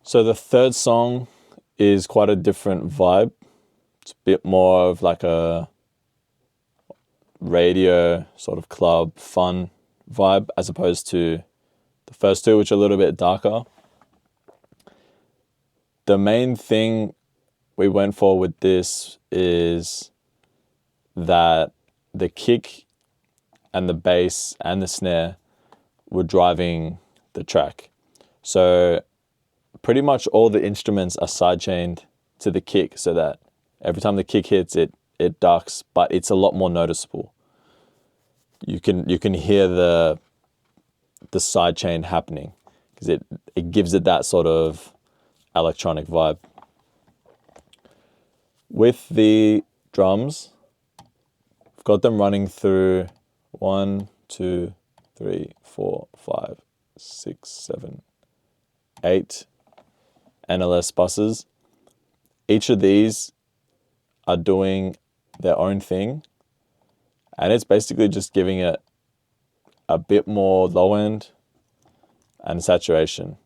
So the third song is quite a different vibe. It's a bit more of like a radio sort of club fun vibe as opposed to the first two, which are a little bit darker. The main thing we went for with this is that the kick and the bass and the snare were driving the track. So pretty much all the instruments are sidechained to the kick so that every time the kick hits it ducks, but it's a lot more noticeable. You can hear the sidechain happening because it gives it that sort of electronic vibe. With the drums, I've got them running through 1, 2, 3, 4, 5, 6, 7, 8 NLS buses. Each of these are doing their own thing, and it's basically just giving it a bit more low end and saturation.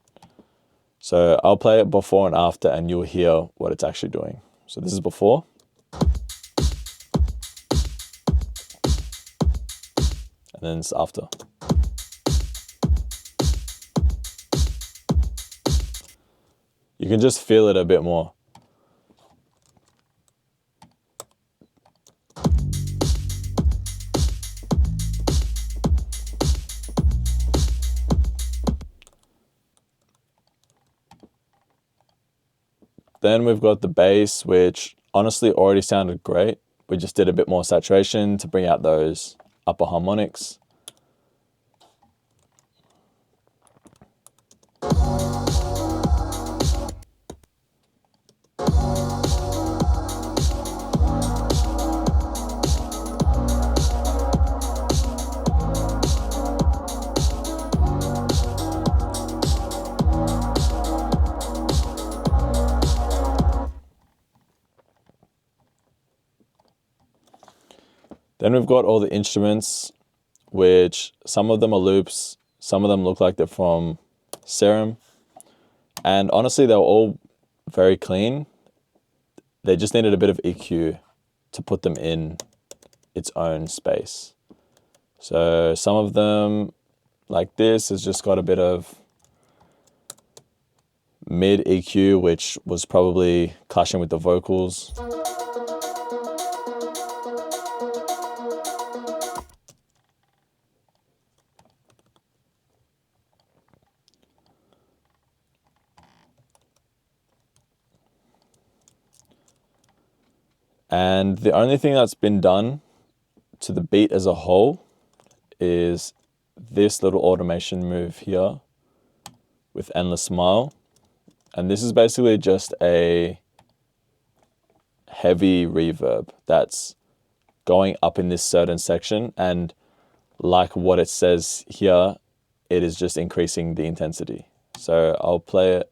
So I'll play it before and after and you'll hear what it's actually doing. So this is before. And then it's after. You can just feel it a bit more. Then we've got the bass, which honestly already sounded great. We just did a bit more saturation to bring out those upper harmonics. Then we've got all the instruments, which some of them are loops, some of them look like they're from Serum. And honestly, they were all very clean. They just needed a bit of EQ to put them in its own space. So some of them, like this, has just got a bit of mid EQ, which was probably clashing with the vocals. And the only thing that's been done to the beat as a whole is this little automation move here with Endless Smile. And this is basically just a heavy reverb that's going up in this certain section. And like what it says here, it is just increasing the intensity. So I'll play it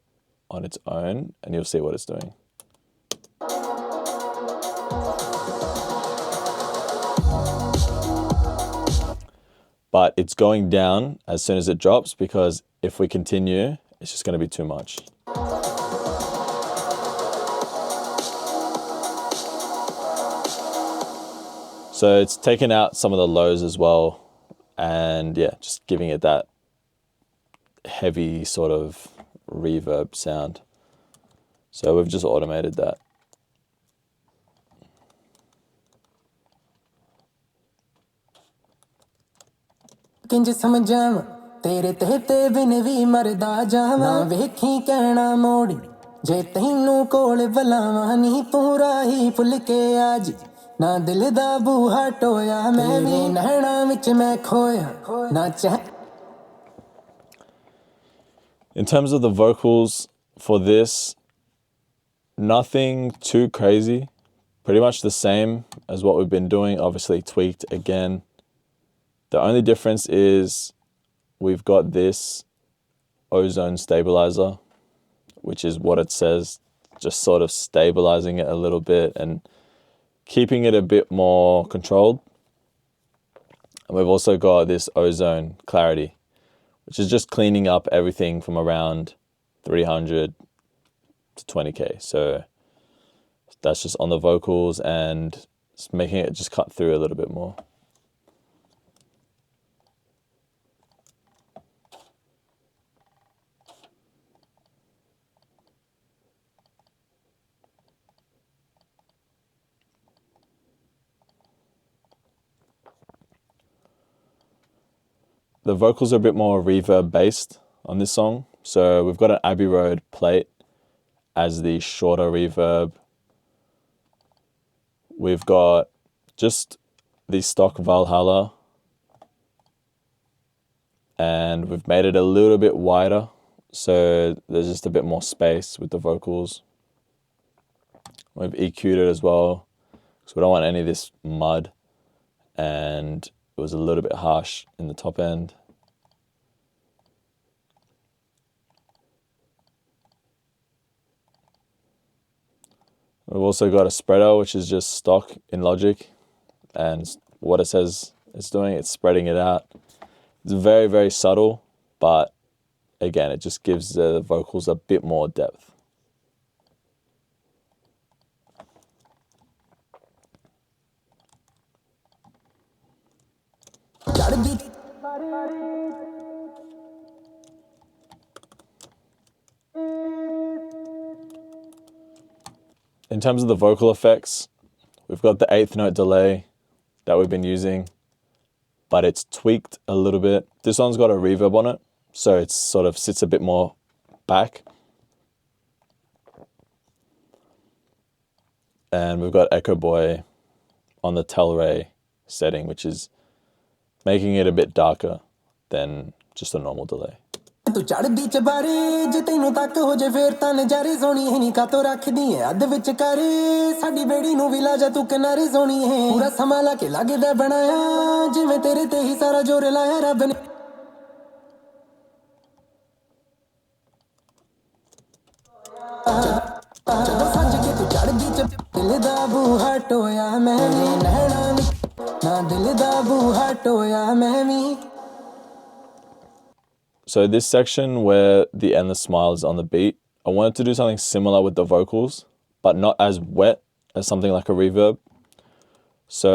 on its own and you'll see what it's doing. But it's going down as soon as it drops because if we continue, it's just going to be too much. So it's taken out some of the lows as well. And yeah, just giving it that heavy sort of reverb sound. So we've just automated that. किंज समझावा तेरे ते बिन भी मरदा जावा वेखी कहना मोड़ी जे तैनू कोल बुलावा नी पूरा ही फुल के आज ना दिल दा बूहा टोया मैं भी नैना विच मैं खोया ना चाह. In terms of the vocals for this, nothing too crazy. Pretty much the same as what we've been doing, obviously tweaked again. The only difference is we've got this ozone stabilizer, which is what it says, just sort of stabilizing it a little bit and keeping it a bit more controlled. And we've also got this ozone clarity, which is just cleaning up everything from around 300 to 20k. So that's just on the vocals and it's making it just cut through a little bit more. The vocals are a bit more reverb based on this song. So we've got an Abbey Road plate as the shorter reverb. We've got just the stock Valhalla, and we've made it a little bit wider, so there's just a bit more space with the vocals. We've EQ'd it as well, because we don't want any of this mud, and it was a little bit harsh in the top end. We've also got a spreader, which is just stock in Logic, and what it says it's doing, it's spreading it out. It's very, very subtle, but again, it just gives the vocals a bit more depth. In terms of the vocal effects, we've got the 8th note delay that we've been using, but it's tweaked a little bit. This one's got a reverb on it, so it sort of sits a bit more back. And we've got Echo Boy on the Telray setting, which is making it a bit darker than just a normal delay. ਤੂੰ ਚੜਦੀ ਚਬਾਰੇ ਜੇ ਤੈਨੂੰ ਤੱਕ ਹੋ ਜੇ ਫੇਰ ਤਾਂ ਨਜ਼ਾਰੇ ਸੋਣੀ ਹੈ ਨੀ ਕਾਤੋਂ ਰੱਖਦੀ ਐ ਅੱਧ ਵਿੱਚ ਕਰ ਸਾਡੀ ਬੇੜੀ ਨੂੰ ਵੀ ਲਾ ਜਾ ਤੂੰ ਕਿਨਾਰੇ ਸੋਣੀ ਹੈ ਪੂਰਾ ਸਮਾਂ ਲਾ ਕੇ ਲੱਗਦਾ ਬਣਾਇਆ ਜਿਵੇਂ ਤੇਰੇ ਤੇ ਹੀ ਸਾਰਾ ਜ਼ੋਰ ਲਾਇਆ ਰੱਬ ਨੇ ਜਦੋਂ ਸੱਜ ਕੇ ਤੂੰ ਚੜਦੀ ਚ ਦਿਲ ਦਾ ਬੂਹਾ ਟੋਇਆ ਮੈਂ ਵੀ ਨਹਿਣਾ ਨਾ ਦਿਲ ਦਾ ਬੂਹਾ ਟੋਇਆ ਮੈਂ ਵੀ. So this section where the endless smile is on the beat, I wanted to do something similar with the vocals, but not as wet as something like a reverb. So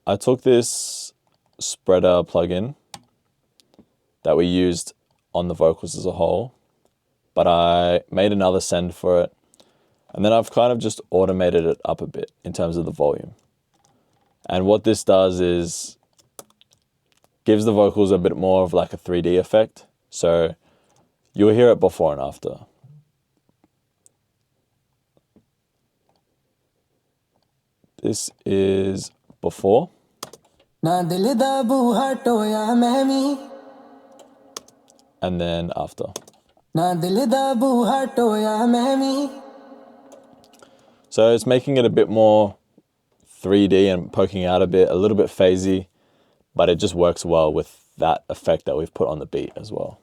I took this spreader plugin that we used on the vocals as a whole, but I made another send for it. And then I've kind of just automated it up a bit in terms of the volume. And what this does is gives the vocals a bit more of like a 3D effect. So you'll hear it before and after. This is before. And then after. So it's making it a bit more 3D and poking out a little bit phasey, but it just works well with that effect that we've put on the beat as well.